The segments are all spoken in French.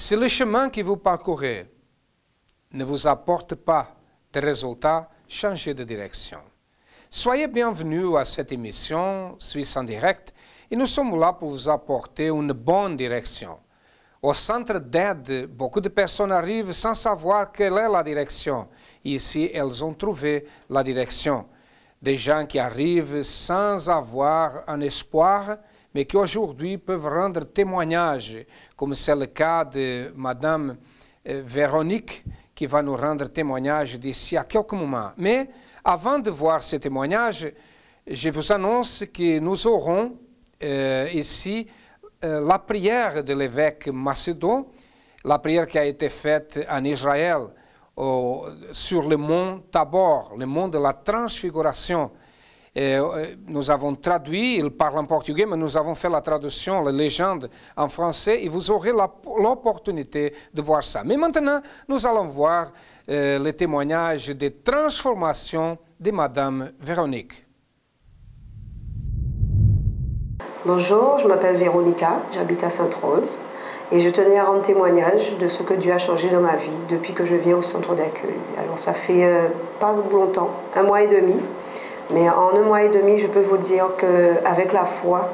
Si le chemin que vous parcourez ne vous apporte pas de résultats, changez de direction. Soyez bienvenus à cette émission Suisse en direct et nous sommes là pour vous apporter une bonne direction. Au centre d'aide, beaucoup de personnes arrivent sans savoir quelle est la direction. Ici, elles ont trouvé la direction. Des gens qui arrivent sans avoir un espoir, mais qui aujourd'hui peuvent rendre témoignage, comme c'est le cas de Madame Véronique, qui va nous rendre témoignage d'ici à quelques moments. Mais avant de voir ce témoignage, je vous annonce que nous aurons ici la prière de l'évêque Macédon, la prière qui a été faite en Israël sur le mont Tabor, le mont de la transfiguration. Nous avons traduit, il parle en portugais, mais nous avons fait la traduction, la légende en français, et vous aurez l'opportunité de voir ça. Mais maintenant, nous allons voir le témoignage de transformation de Madame Véronique. Bonjour, je m'appelle Véronica, j'habite à Sainte-Rose et je tenais à rendre témoignage de ce que Dieu a changé dans ma vie depuis que je viens au centre d'accueil. Alors ça fait pas longtemps, 1 mois et demi, mais en 1 mois et demi, je peux vous dire qu'avec la foi,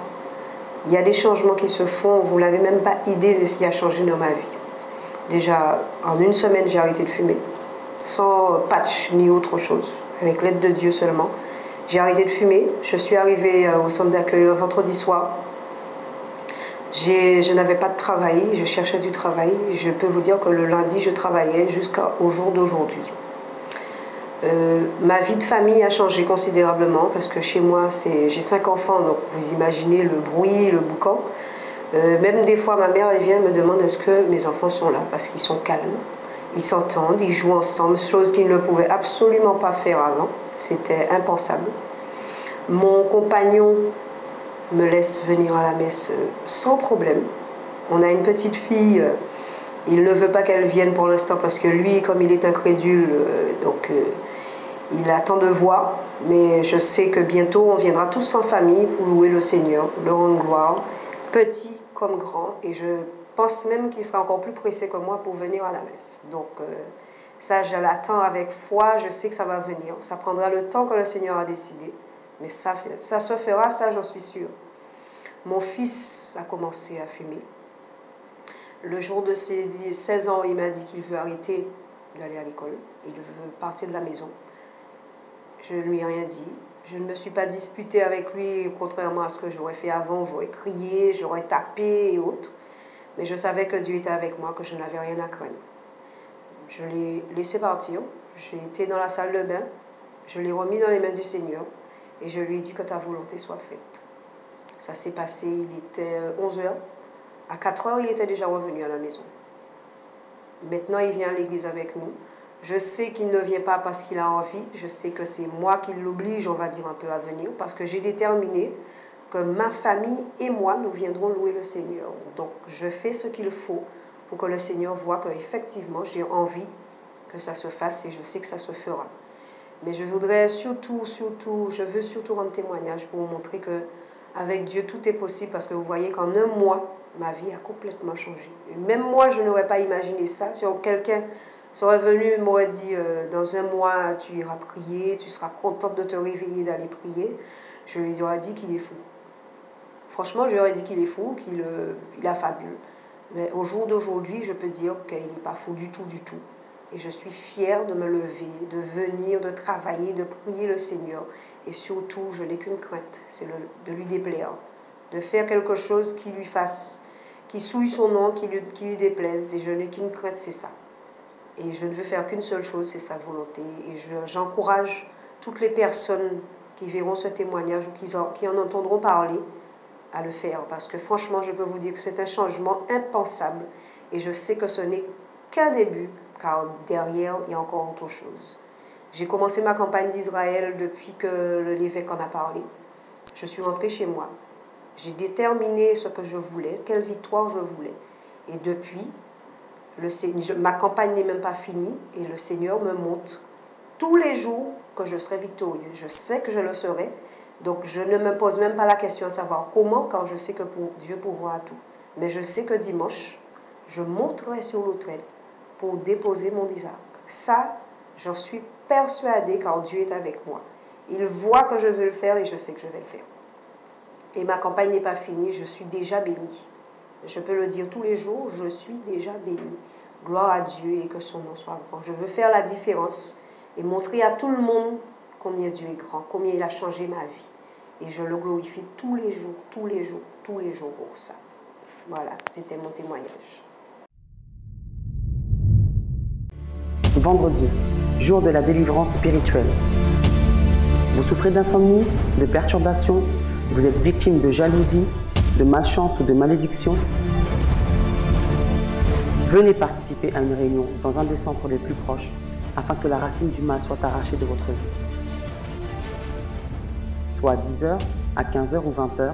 il y a des changements qui se font, vous n'avez même pas idée de ce qui a changé dans ma vie. Déjà, en 1 semaine, j'ai arrêté de fumer, sans patch ni autre chose, avec l'aide de Dieu seulement. J'ai arrêté de fumer, je suis arrivée au centre d'accueil le vendredi soir. Je n'avais pas de travail, je cherchais du travail. Je peux vous dire que le lundi, je travaillais jusqu'au jour d'aujourd'hui. Ma vie de famille a changé considérablement parce que chez moi, j'ai 5 enfants, donc vous imaginez le bruit, le boucan. Même des fois, ma mère elle vient et me demande est-ce que mes enfants sont là parce qu'ils sont calmes. Ils s'entendent, ils jouent ensemble, chose qu'ils ne pouvaient absolument pas faire avant. C'était impensable. Mon compagnon me laisse venir à la messe sans problème. On a une petite fille, il ne veut pas qu'elle vienne pour l'instant parce que lui, comme il est incrédule, il attend de voir. Mais je sais que bientôt, on viendra tous en famille pour louer le Seigneur, le rendre gloire, petit comme grand. Et je pense même qu'il sera encore plus pressé que moi pour venir à la messe. Donc ça, je l'attends avec foi, je sais que ça va venir. Ça prendra le temps que le Seigneur a décidé, mais ça se fera, ça j'en suis sûre. Mon fils a commencé à fumer. Le jour de ses 16 ans, il m'a dit qu'il veut arrêter d'aller à l'école, il veut partir de la maison. Je ne lui ai rien dit. Je ne me suis pas disputée avec lui, contrairement à ce que j'aurais fait avant, j'aurais crié, j'aurais tapé et autres. Mais je savais que Dieu était avec moi, que je n'avais rien à craindre. Je l'ai laissé partir, j'ai été dans la salle de bain, je l'ai remis dans les mains du Seigneur et je lui ai dit que ta volonté soit faite. Ça s'est passé, il était 11h. À 4h, il était déjà revenu à la maison. Maintenant, il vient à l'église avec nous. Je sais qu'il ne vient pas parce qu'il a envie, je sais que c'est moi qui l'oblige, on va dire, un peu à venir, parce que j'ai déterminé que ma famille et moi, nous viendrons louer le Seigneur. Donc, je fais ce qu'il faut pour que le Seigneur voit qu'effectivement, j'ai envie que ça se fasse et je sais que ça se fera. Mais je voudrais je veux surtout rendre témoignage pour vous montrer qu'avec Dieu, tout est possible parce que vous voyez qu'en 1 mois, ma vie a complètement changé. Et même moi, je n'aurais pas imaginé ça. Si quelqu'un serait venu et m'aurait dit dans 1 mois, tu iras prier, tu seras contente de te réveiller, d'aller prier, je lui aurais dit qu'il est fou. Franchement, je lui aurais dit qu'il est fou, qu'il a fabuleux. Mais au jour d'aujourd'hui, je peux dire qu'il n'est pas fou du tout, du tout. Et je suis fière de me lever, de venir, de travailler, de prier le Seigneur. Et surtout, je n'ai qu'une crainte, c'est de lui déplaire. De faire quelque chose qui lui fasse, qui souille son nom, qui lui déplaise. Et je n'ai qu'une crainte, c'est ça. Et je ne veux faire qu'une seule chose, c'est sa volonté. Et j'encourage toutes les personnes qui verront ce témoignage ou qui en entendront parler, à le faire, parce que franchement, je peux vous dire que c'est un changement impensable et je sais que ce n'est qu'un début, car derrière, il y a encore autre chose. J'ai commencé ma campagne d'Israël depuis que l'évêque en a parlé. Je suis rentrée chez moi. J'ai déterminé ce que je voulais, quelle victoire je voulais. Et depuis, ma campagne n'est même pas finie et le Seigneur me montre tous les jours que je serai victorieux. Je sais que je le serai. Donc, je ne me pose même pas la question à savoir comment, car je sais que Dieu pourvoit à tout. Mais je sais que dimanche, je monterai sur l'autel pour déposer mon Isaac. Ça, j'en suis persuadée car Dieu est avec moi. Il voit que je veux le faire et je sais que je vais le faire. Et ma campagne n'est pas finie, je suis déjà bénie. Je peux le dire tous les jours, je suis déjà bénie. Gloire à Dieu et que son nom soit grand. Je veux faire la différence et montrer à tout le monde combien Dieu est grand, combien il a changé ma vie. Et je le glorifie tous les jours, tous les jours, tous les jours pour ça. Voilà, c'était mon témoignage. Vendredi, jour de la délivrance spirituelle. Vous souffrez d'insomnie, de perturbations, vous êtes victime de jalousie, de malchance ou de malédiction. Venez participer à une réunion dans un des centres les plus proches afin que la racine du mal soit arrachée de votre vie. Soit à 10h, à 15h ou 20h.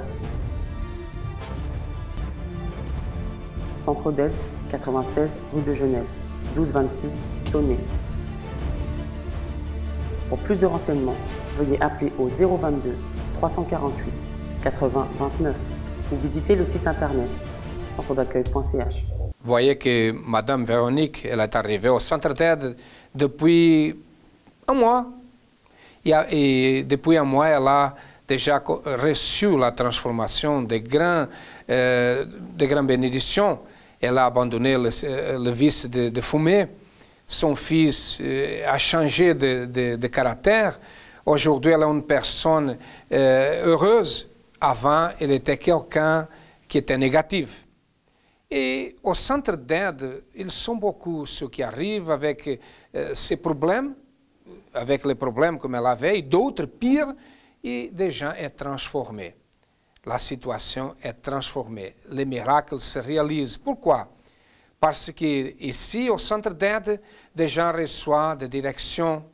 Centre d'aide, 96 rue de Genève, 1226 Tonnet. Pour plus de renseignements, veuillez appeler au 022 348 80 29 ou visiter le site internet centredaccueil.ch. Vous voyez que Madame Véronique, elle est arrivée au centre d'aide depuis un mois. Et depuis un mois, elle a déjà reçu la transformation de grandes bénédictions. Elle a abandonné le vice de fumer. Son fils a changé de caractère. Aujourd'hui, elle est une personne heureuse. Avant, elle était quelqu'un qui était négatif. Et au centre d'aide, ils sont beaucoup ceux qui arrivent avec ces problèmes, avec les problèmes comme elle avait, et d'autres pires, et des gens sont transformés. La situation est transformée. Les miracles se réalisent. Pourquoi? Parce que ici, au centre d'aide, des gens reçoivent des directions,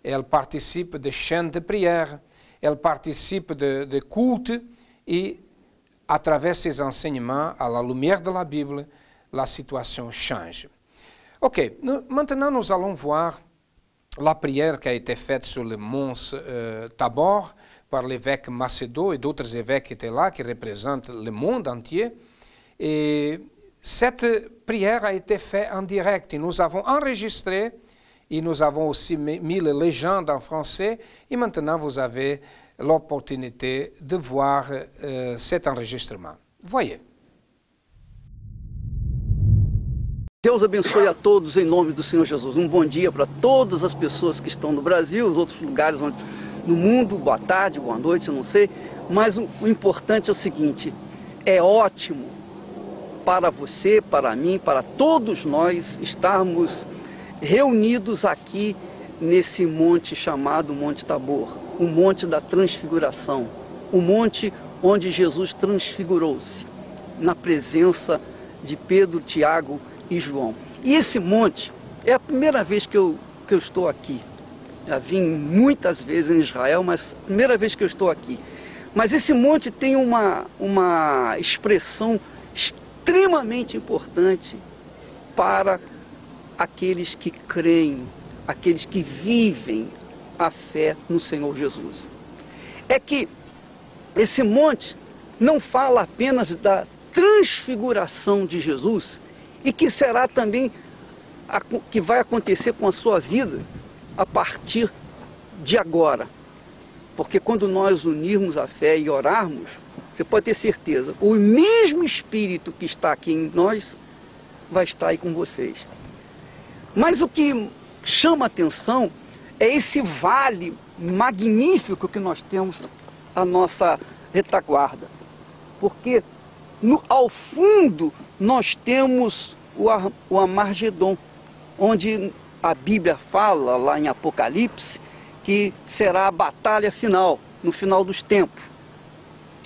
elles participent de chaînes de prière, elles participent de cultes, et à travers ces enseignements, à la lumière de la Bible, la situation change. Ok, maintenant nous allons voir la prière qui a été faite sur le mont Tabor par l'évêque Macedo et d'autres évêques qui étaient là, qui représentent le monde entier. Et cette prière a été faite en direct et nous avons enregistré et nous avons aussi mis les légendes en français et maintenant vous avez l'opportunité de voir cet enregistrement. Voyez. Deus abençoe a todos em nome do Senhor Jesus. Bom dia para todas as pessoas que estão no Brasil, os outros lugares no mundo. Boa tarde, boa noite, eu não sei. Mas o importante é o seguinte, é ótimo para você, para mim, para todos nós estarmos reunidos aqui nesse monte chamado Monte Tabor, o monte da transfiguração, o monte onde Jesus transfigurou-se, na presença de Pedro, Tiago e João. E esse monte é a primeira vez que eu estou aqui. Já vim muitas vezes em Israel, mas a primeira vez que eu estou aqui. Mas esse monte tem uma expressão extremamente importante para aqueles que creem, aqueles que vivem a fé no Senhor Jesus. É que esse monte não fala apenas da transfiguração de Jesus e que será também que vai acontecer com a sua vida a partir de agora. Porque quando nós unirmos a fé e orarmos, você pode ter certeza, o mesmo Espírito que está aqui em nós vai estar aí com vocês. Mas o que chama a atenção é esse vale magnífico que nós temos à nossa retaguarda. Porque ao fundo nós temos o Amargedon, onde a Bíblia fala lá em Apocalipse que será a batalha final, no final dos tempos.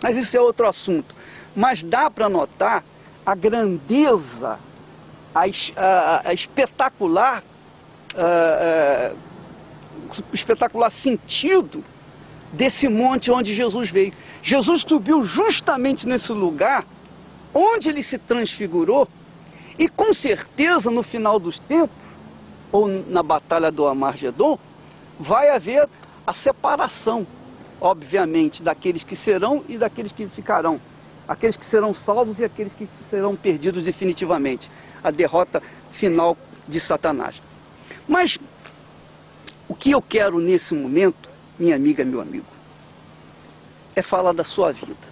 Mas isso é outro assunto. Mas dá para notar a grandeza, a espetacular sentido desse monte onde Jesus veio. Jesus subiu justamente nesse lugar onde ele se transfigurou e com certeza no final dos tempos, ou na batalha do Amargedon, vai haver a separação, obviamente, daqueles que serão e daqueles que ficarão. Aqueles que serão salvos e aqueles que serão perdidos definitivamente. a derrota final de Satanás. Mas o que eu quero nesse momento, minha amiga, meu amigo, é falar da sua vida.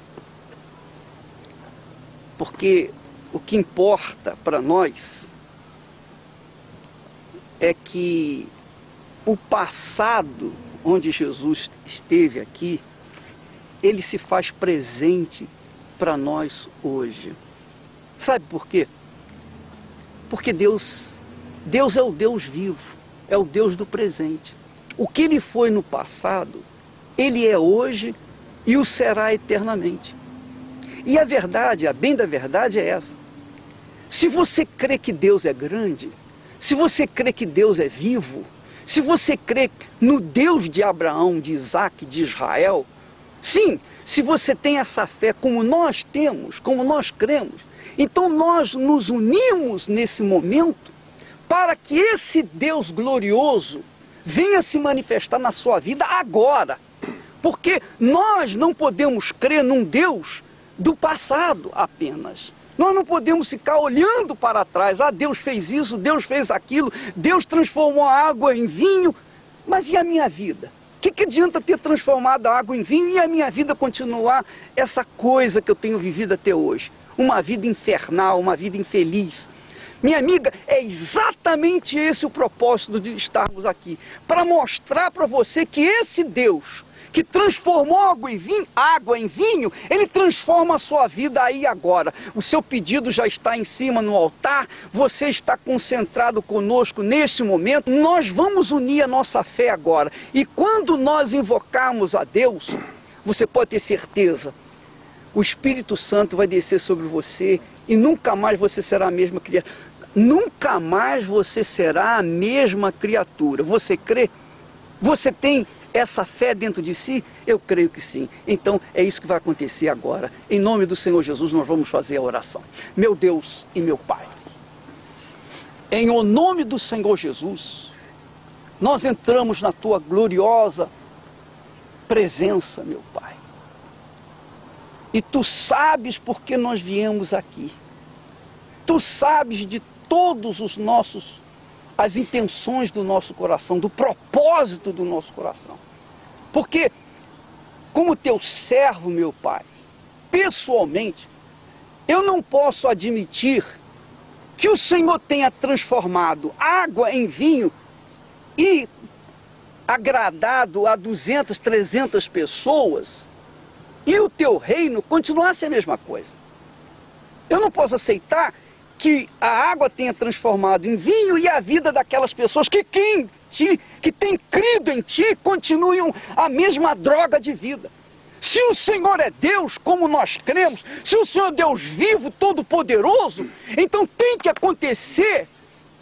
Porque o que importa para nós é que o passado onde Jesus esteve aqui, ele se faz presente para nós hoje. Sabe por quê? Porque Deus é o Deus vivo, é o Deus do presente. O que ele foi no passado, ele é hoje e o será eternamente. E a verdade, a bem da verdade é essa. Se você crê que Deus é grande, se você crê que Deus é vivo, se você crê no Deus de Abraão, de Isaac, de Israel, sim, se você tem essa fé como nós temos, como nós cremos, então nós nos unimos nesse momento para que esse Deus glorioso venha se manifestar na sua vida agora. Porque nós não podemos crer num Deus do passado apenas. Nós não podemos ficar olhando para trás. Ah, Deus fez isso, Deus fez aquilo, Deus transformou a água em vinho. Mas e a minha vida? O que adianta ter transformado a água em vinho e a minha vida continuar essa coisa que eu tenho vivido até hoje? Uma vida infernal, uma vida infeliz. Minha amiga, é exatamente esse o propósito de estarmos aqui. Para mostrar para você que esse Deus que transformou água em vinho, ele transforma a sua vida aí agora. O seu pedido já está em cima no altar, você está concentrado conosco neste momento. Nós vamos unir a nossa fé agora. E quando nós invocarmos a Deus, você pode ter certeza, o Espírito Santo vai descer sobre você e nunca mais você será a mesma criatura. Nunca mais você será a mesma criatura. Você crê? Você tem essa fé dentro de si? Eu creio que sim. Então é isso que vai acontecer agora. Em nome do Senhor Jesus nós vamos fazer a oração. Meu Deus e meu Pai, em o nome do Senhor Jesus, nós entramos na Tua gloriosa presença, meu Pai. E Tu sabes por que nós viemos aqui. Tu sabes de todos as intenções do nosso coração, do propósito do nosso coração. Porque, como Teu servo, meu Pai, pessoalmente, eu não posso admitir que o Senhor tenha transformado água em vinho e agradado a 200, 300 pessoas e o Teu reino continuasse a mesma coisa. Eu não posso aceitar que a água tenha transformado em vinho e a vida daquelas pessoas que têm crido em Ti continuem a mesma droga de vida. Se o Senhor é Deus, como nós cremos, se o Senhor é Deus vivo, todo-poderoso, então tem que acontecer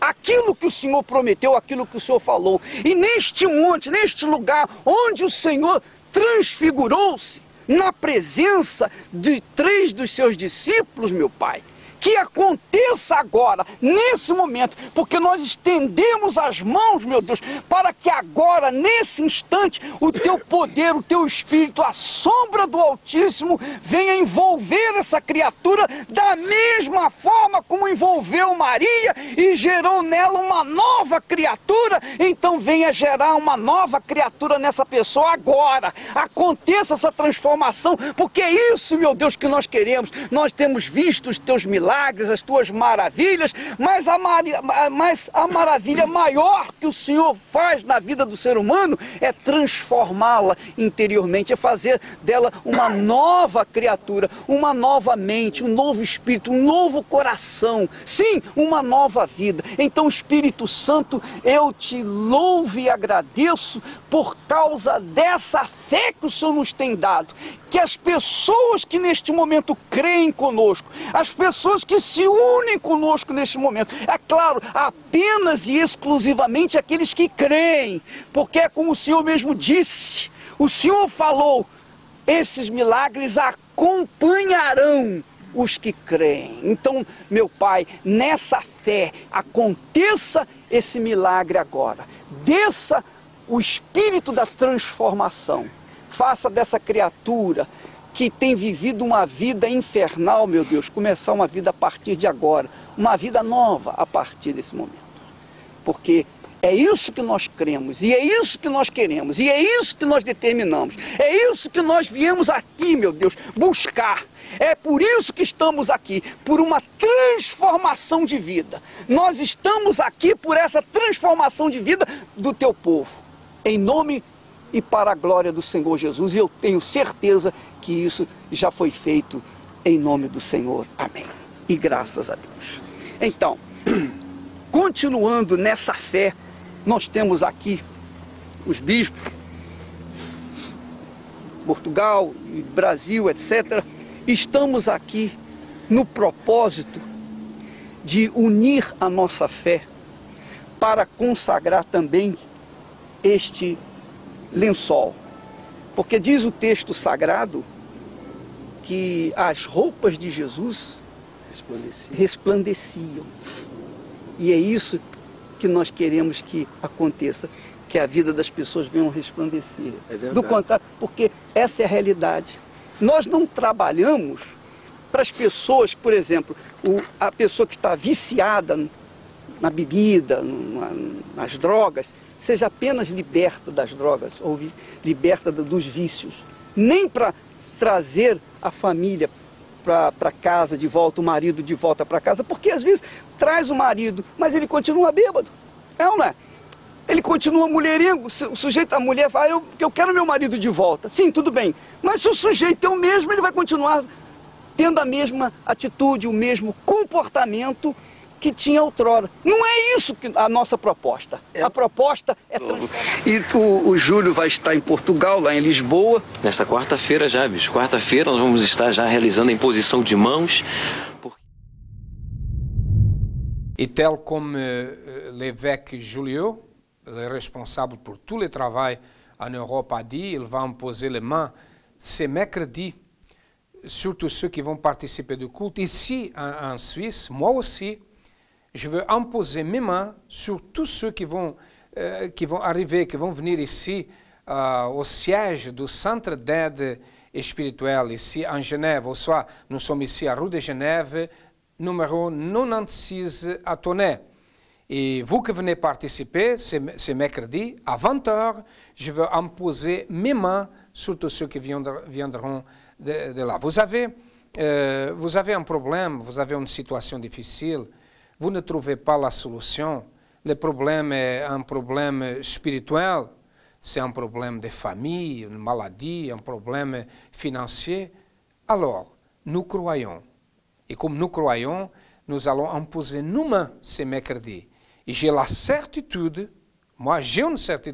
aquilo que o Senhor prometeu, aquilo que o Senhor falou. E neste monte, neste lugar onde o Senhor transfigurou-se, na presença de 3 dos seus discípulos, meu Pai, que aconteça agora, nesse momento, porque nós estendemos as mãos, meu Deus, para que agora, nesse instante, o Teu poder, o Teu Espírito, a sombra do Altíssimo, venha envolver essa criatura da mesma forma como envolveu Maria e gerou nela uma nova criatura. Então venha gerar uma nova criatura nessa pessoa agora. Aconteça essa transformação, porque é isso, meu Deus, que nós queremos. Nós temos visto os Teus milagres, as Tuas maravilhas, mas a maravilha maior que o Senhor faz na vida do ser humano é transformá-la interiormente, é fazer dela uma nova criatura, uma nova mente, um novo espírito, um novo coração, sim, uma nova vida. Então, Espírito Santo, eu Te louvo e agradeço por causa dessa fé que o Senhor nos tem dado, que as pessoas que neste momento creem conosco, as pessoas que se unem conosco neste momento, é claro, apenas e exclusivamente aqueles que creem, porque é como o Senhor mesmo disse, o Senhor falou, esses milagres acompanharão os que creem. Então, meu Pai, nessa fé, aconteça esse milagre agora, desça o Espírito da transformação, faça dessa criatura que tem vivido uma vida infernal, meu Deus, começar uma vida a partir de agora, uma vida nova a partir desse momento. Porque é isso que nós cremos, e é isso que nós queremos, e é isso que nós determinamos. É isso que nós viemos aqui, meu Deus, buscar. É por isso que estamos aqui, por uma transformação de vida. Nós estamos aqui por essa transformação de vida do teu povo. Em nome e para a glória do Senhor Jesus. E eu tenho certeza que isso já foi feito em nome do Senhor. Amém. E graças a Deus. Então, continuando nessa fé, nós temos aqui os bispos, Portugal, Brasil, etc. Estamos aqui no propósito de unir a nossa fé para consagrar também este lençol. Porque diz o texto sagrado que as roupas de Jesus resplandeciam. E é isso que nós queremos que aconteça, que a vida das pessoas venha resplandecer. Do contrário, porque essa é a realidade. Nós não trabalhamos para as pessoas, por exemplo, a pessoa que está viciada na bebida, nas drogas, seja apenas liberta das drogas ou liberta dos vícios. Nem para trazer a família para casa de volta, o marido de volta para casa, porque às vezes traz o marido, mas ele continua bêbado. É ou não é? Ele continua mulherengo, o sujeito, a mulher fala, eu quero meu marido de volta. Sim, tudo bem. Mas se o sujeito é o mesmo, ele vai continuar tendo a mesma atitude, o mesmo comportamento que tinha outrora. Não é isso que a nossa proposta. A proposta é transformar. E o Júlio vai estar em Portugal, lá em Lisboa. Nesta quarta-feira já, bicho. Quarta-feira nós vamos estar já realizando a imposição de mãos. Et tel comme l'évêque Julio, le responsable pour tout le travail en Europe, a dit, il va imposer les mains ce mercredi, surtout ceux qui vont participer du culte. Ici, en Suisse, moi aussi, je veux imposer mes mains sur tous ceux qui vont arriver, qui vont venir ici au siège du centre d'aide spirituelle, ici en Genève. Ou soit, nous sommes ici à rue de Genève, numéro 96 à Tonnet. Et vous qui venez participer, ce mercredi, à 20h, je veux imposer mes mains sur tous ceux qui viendront de là. Vous avez un problème, vous avez une situation difficile, vous ne trouvez pas la solution. Le problème est un problème spirituel, c'est un problème de famille, une maladie, un problème financier. Alors, nous croyons. Et comme nous croyons, nous allons imposer nos mains ce mercredi. Et j'ai la certitude, moi j'ai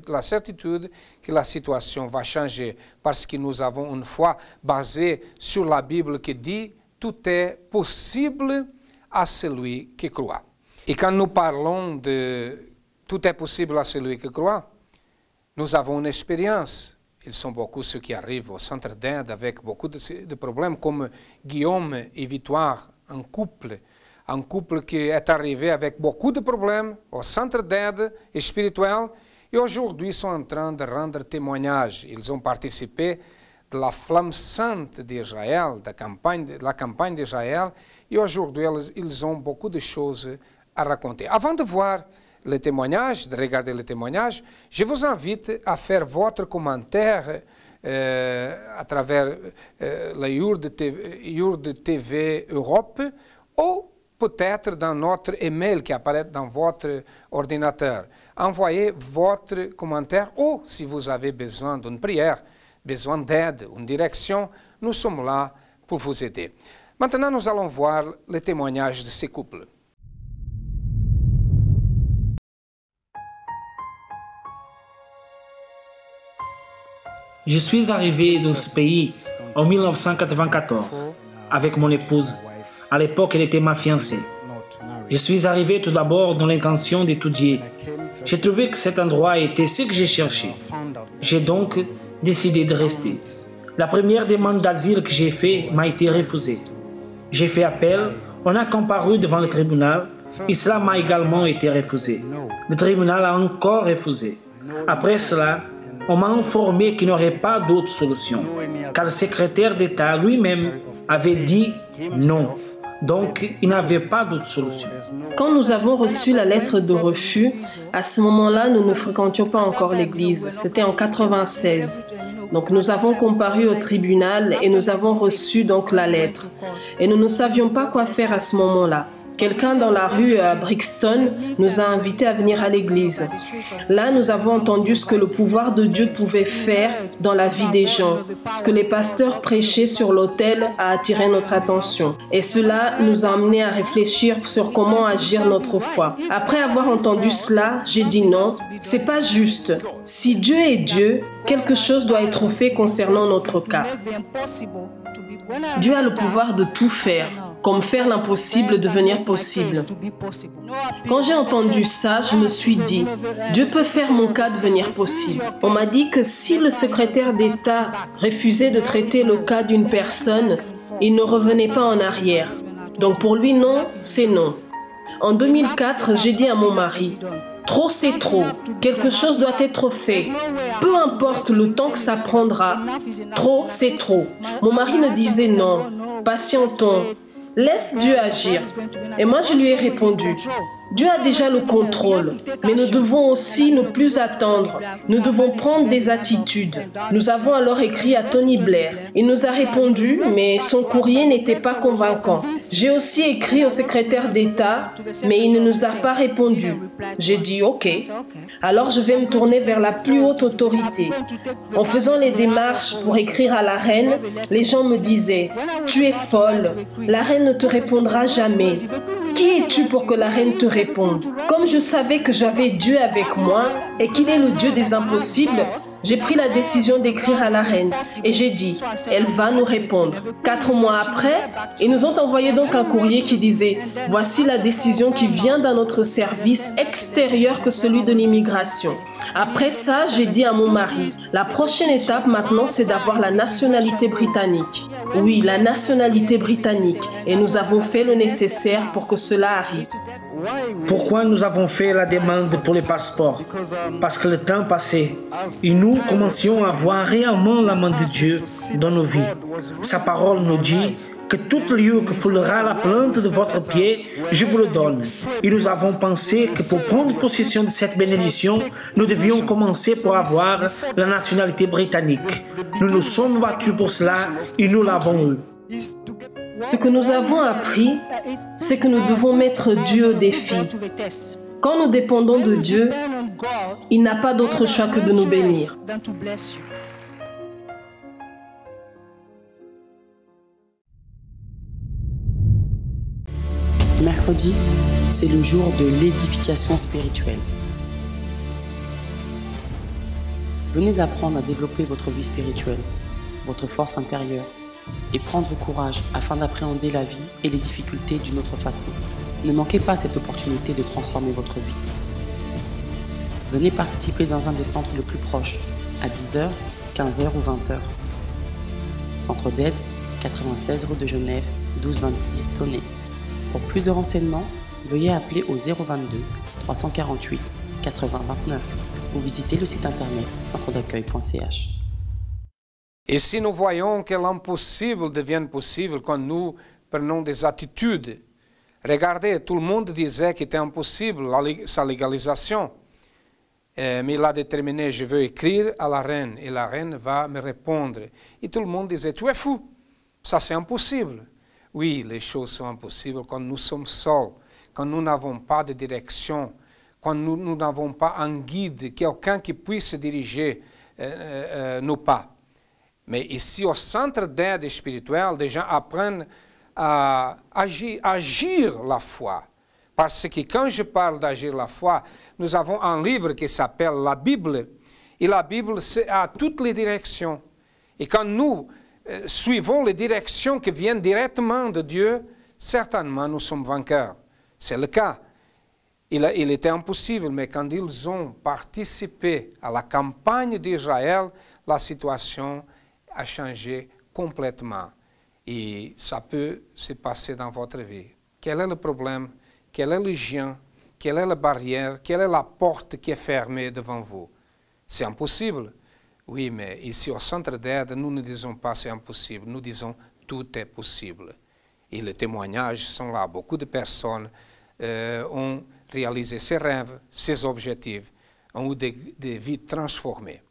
la certitude que la situation va changer parce que nous avons une foi basée sur la Bible qui dit « Tout est possible à celui qui croit ». Et quand nous parlons de « Tout est possible à celui qui croit », nous avons une expérience. Ils sont beaucoup ceux qui arrivent au centre d'aide avec beaucoup de problèmes, comme Guillaume et Victoire, un couple qui est arrivé avec beaucoup de problèmes au centre d'aide spirituelle et aujourd'hui ils sont en train de rendre témoignage. Ils ont participé de la flamme sainte d'Israël, de la campagne d'Israël, et aujourd'hui ils ont beaucoup de choses à raconter. Avant de voir le témoignage, de regarder le témoignage, je vous invite à faire votre commentaire à travers la Yourde TV Europe ou peut-être dans notre email qui apparaît dans votre ordinateur. Envoyez votre commentaire ou si vous avez besoin d'une prière, besoin d'aide, une direction, nous sommes là pour vous aider. Maintenant, nous allons voir le témoignage de ces couples. Je suis arrivé dans ce pays en 1994 avec mon épouse. À l'époque, elle était ma fiancée. Je suis arrivé tout d'abord dans l'intention d'étudier. J'ai trouvé que cet endroit était ce que j'ai cherché. J'ai donc décidé de rester. La première demande d'asile que j'ai faite m'a été refusée. J'ai fait appel, on a comparu devant le tribunal et cela m'a également été refusé. Le tribunal a encore refusé. Après cela, on m'a informé qu'il n'y aurait pas d'autre solution, car le secrétaire d'État lui-même avait dit non. Donc, il n'avait pas d'autre solution. Quand nous avons reçu la lettre de refus, à ce moment-là, nous ne fréquentions pas encore l'église. C'était en 96. Donc nous avons comparu au tribunal et nous avons reçu donc la lettre. Et nous ne savions pas quoi faire à ce moment-là. Quelqu'un dans la rue à Brixton nous a invités à venir à l'église. Là, nous avons entendu ce que le pouvoir de Dieu pouvait faire dans la vie des gens. Ce que les pasteurs prêchaient sur l'autel a attiré notre attention. Et cela nous a amenés à réfléchir sur comment agir notre foi. Après avoir entendu cela, j'ai dit non, c'est pas juste. Si Dieu est Dieu, quelque chose doit être fait concernant notre cas. Dieu a le pouvoir de tout faire, comme faire l'impossible devenir possible. Quand j'ai entendu ça, je me suis dit, Dieu peut faire mon cas devenir possible. On m'a dit que si le secrétaire d'État refusait de traiter le cas d'une personne, il ne revenait pas en arrière. Donc pour lui, non, c'est non. En 2004, j'ai dit à mon mari, trop c'est trop, quelque chose doit être fait. Peu importe le temps que ça prendra, trop c'est trop. Mon mari me disait non, patientons. Laisse Dieu agir. Et moi, je lui ai répondu, Dieu a déjà le contrôle, mais nous devons aussi ne plus attendre. Nous devons prendre des attitudes. Nous avons alors écrit à Tony Blair. Il nous a répondu, mais son courrier n'était pas convaincant. J'ai aussi écrit au secrétaire d'État, mais il ne nous a pas répondu. J'ai dit, OK. Alors je vais me tourner vers la plus haute autorité. En faisant les démarches pour écrire à la reine, les gens me disaient, tu es folle, la reine ne te répondra jamais. Qui es-tu pour que la reine te réponde? Comme je savais que j'avais Dieu avec moi et qu'il est le Dieu des impossibles, j'ai pris la décision d'écrire à la reine et j'ai dit, elle va nous répondre. 4 mois après, ils nous ont envoyé donc un courrier qui disait, voici la décision qui vient d'un autre service extérieur que celui de l'immigration. Après ça, j'ai dit à mon mari, la prochaine étape maintenant, c'est d'avoir la nationalité britannique. Oui, la nationalité britannique. Et nous avons fait le nécessaire pour que cela arrive. Pourquoi nous avons fait la demande pour les passeports? Parce que le temps passait et nous commencions à voir réellement la main de Dieu dans nos vies. Sa parole nous dit que tout lieu que foulera la plante de votre pied, je vous le donne. Et nous avons pensé que pour prendre possession de cette bénédiction, nous devions commencer pour avoir la nationalité britannique. Nous nous sommes battus pour cela et nous l'avons eu. Ce que nous avons appris, c'est que nous devons mettre Dieu au défi. Quand nous dépendons de Dieu, il n'a pas d'autre choix que de nous bénir. Mercredi, c'est le jour de l'édification spirituelle. Venez apprendre à développer votre vie spirituelle, votre force intérieure, et prendre courage afin d'appréhender la vie et les difficultés d'une autre façon. Ne manquez pas cette opportunité de transformer votre vie. Venez participer dans un des centres le plus proches, à 10h, 15h ou 20h. Centre d'aide, 96 rue de Genève, 1226 Tonnet. Pour plus de renseignements, veuillez appeler au 022 348 80 29 ou visiter le site internet centredaccueil.ch. Et si nous voyons que l'impossible devient possible quand nous prenons des attitudes, regardez, tout le monde disait qu'il était impossible sa légalisation. Mais il a déterminé, je veux écrire à la reine et la reine va me répondre. Et tout le monde disait, tu es fou, ça c'est impossible. Oui, les choses sont impossibles quand nous sommes seuls, quand nous n'avons pas de direction, quand nous n'avons pas un guide, quelqu'un qui puisse diriger nos pas. Mais ici, au centre d'aide spirituelle, les gens apprennent à agir la foi. Parce que quand je parle d'agir la foi, nous avons un livre qui s'appelle la Bible. Et la Bible a toutes les directions. Et quand nous suivons les directions qui viennent directement de Dieu, certainement nous sommes vainqueurs. C'est le cas. Il était impossible, mais quand ils ont participé à la campagne d'Israël, la situation a changé complètement. Et ça peut se passer dans votre vie. Quel est le problème? Quel est le géant? Quelle est la barrière? Quelle est la porte qui est fermée devant vous? C'est impossible. Oui, mais ici au centre d'aide, nous ne disons pas c'est impossible. Nous disons tout est possible. Et les témoignages sont là. Beaucoup de personnes ont réalisé ses rêves, ses objectifs, ont eu des vies transformées.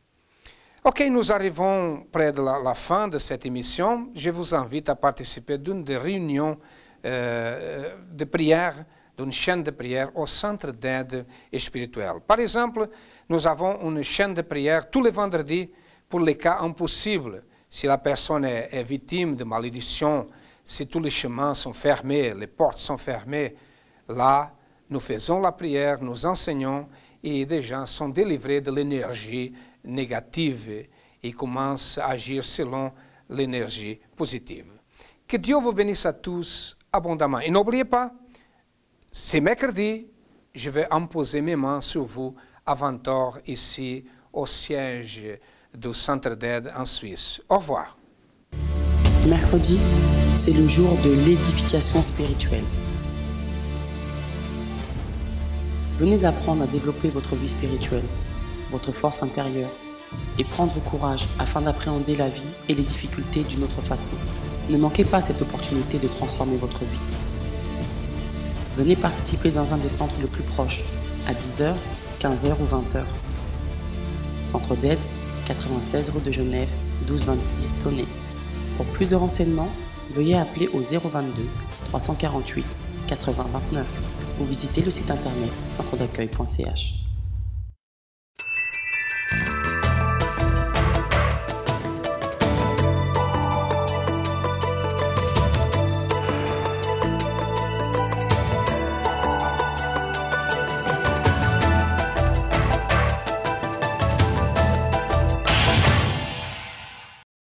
Ok, nous arrivons près de la fin de cette émission. Je vous invite à participer d'une des réunions de prière, d'une chaîne de prière au centre d'aide spirituelle. Par exemple, nous avons une chaîne de prière tous les vendredis pour les cas impossibles. Si la personne est victime de malédiction, si tous les chemins sont fermés, les portes sont fermées, là, nous faisons la prière, nous enseignons et des gens sont délivrés de l'énergie négative et commencent à agir selon l'énergie positive. Que Dieu vous bénisse à tous abondamment. Et n'oubliez pas, c'est mercredi, je vais imposer mes mains sur vous à 20h ici au siège du centre d'aide en Suisse. Au revoir. Mercredi, c'est le jour de l'édification spirituelle. Venez apprendre à développer votre vie spirituelle, votre force intérieure et prendre courage afin d'appréhender la vie et les difficultés d'une autre façon. Ne manquez pas cette opportunité de transformer votre vie. Venez participer dans un des centres les plus proches, à 10h, 15h ou 20h. Centre d'aide, 96 rue de Genève, 1226 Tonnet. Pour plus de renseignements, veuillez appeler au 022 348 80 29 ou visiter le site internet centredaccueil.ch.